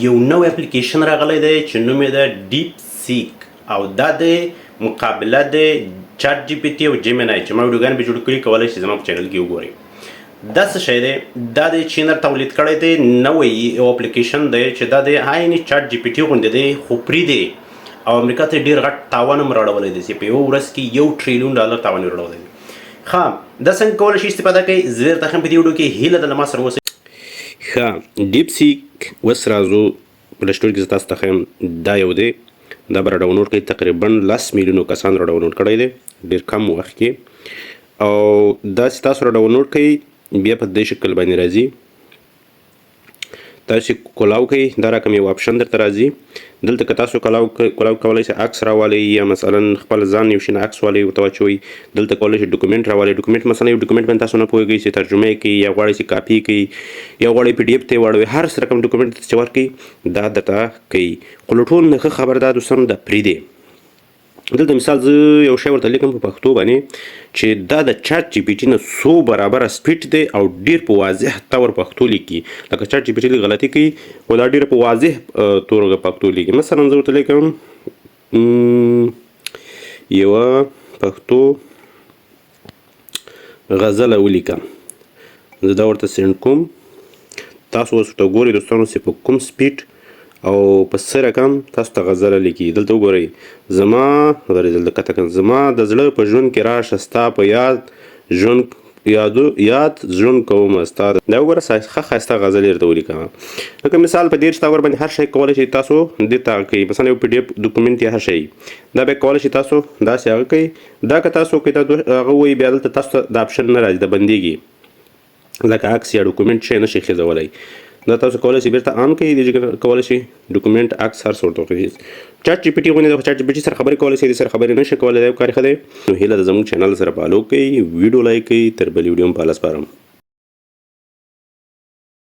یو نوی اپلیکیشن راغلی دی چې نوم یې ده ډیپ سیک او دا د مقابله د چاټ جی پی ټي او جیمینای چې ما ویډیوګانې به جوړ کړي کولی شئ زما په چینل کې وګورئ. دا څه شی دی؟ دا د چین تولید کړی دی نوی یو اپلیکیشن دی چې دا د عین چاټ جی پی ټي غوندې دی خو فری دی او امریکا ته ډېر غټ تاوان هم راوړولی دی چې په یوه ورځ کې $1 ټریلیون تاوان یې راوړولی دی. ښه دا څنګه کولی شي استفاده کوئ؟ زه درته ښیم په دې ویډیو کې هیله ده له ما سره اوسئ. ښه ډیپ سیک اوس راځو پلی سټور کې زه تاسو ته ښیم دا یو دی دا به را ډاونلوډ کړئ. تقریبا 10 میلیونو کسان را ډاونلوډ کړی دی ډېر کم وخت کې او داسې تاسو را ډاونلوډ کړئ بیا په دې شکل باندې راځي تاسو کولاو کوئ دا رقم یو اپشن درته راځي دلته که تاسو کولاو کولی شئ عکس راولئ یا مثلا خپل ځان یو شین عکس والئ ورته واچوئ. دلته کولی شئ ډاکومنټ راولئ ډاکومنټ مثلا یو ډاکومنټ باندې تاسو نه پوهېږئ چې ترجمه یې کوي یا غواړئ چې کاپي کوي یا غواړئ پی ډي اف ته یې واړوئ هر رقم ډاکومنټ چې ورکوي دا درته کوي. خو له ټولو نه ښه خبر دا دوستانو دا فری دی. دلته مثال زه یو شی ورته لیکم په پښتو باندې چې دا د چاټ جی پی ټي نه 100 برابره سپیډ دی او ډېر په واضح طور پښتو لیکي. لکه چاټ جی پی ټي غلطي کوي خو دا ډېر په واضح توګه پښتو لیکي. مثلا زه ورته لیکم یوه پښتو غزله ولیکم زه دا ورته سینډ کوم. تاسو اوس ورته ګورئ دوستانو چې په کوم سپیډ او په څه رقم تاسو ته غزله لیکي. دلته وګورئ زما دلته کته کړم زما د زړه په ژوند کې راشه ستا په یاد ژوند کومه ستا دا وګوره ښه ښایسته غزلې درته ولیکم. لکه مثال په 30 ټاور باندې هر شی کولی شئ تاسو دې ته کوئ مثلا یو پی ډي اف ډاکومنټ یا هر شی دا بیا کولی شئ تاسو داسې هغه کوئ. دا که تاسو کوئ دا هغه وایي بیا دلته تاسو ته دا اپشن نه راځي دا بندېږي لکه عکس یا ډاکومنټ شی نه شئ خېځولی. دا تاسو کولی شئ بیرته آن کړئ دې کولی شئ ډاکومنټ عکس هر څه ورته وکړئ. چاټ جی پی ټي غوندې د چاټ جی پی ټي سره خبرې کولی شئ دې سره خبرې نه شئ کولی دا یو کار ښه دی. نو هیله ده زموږ چینل سره فالو کړئ ویډیو لایک کړئ تر بلې ویډیو هم په الله سپارم.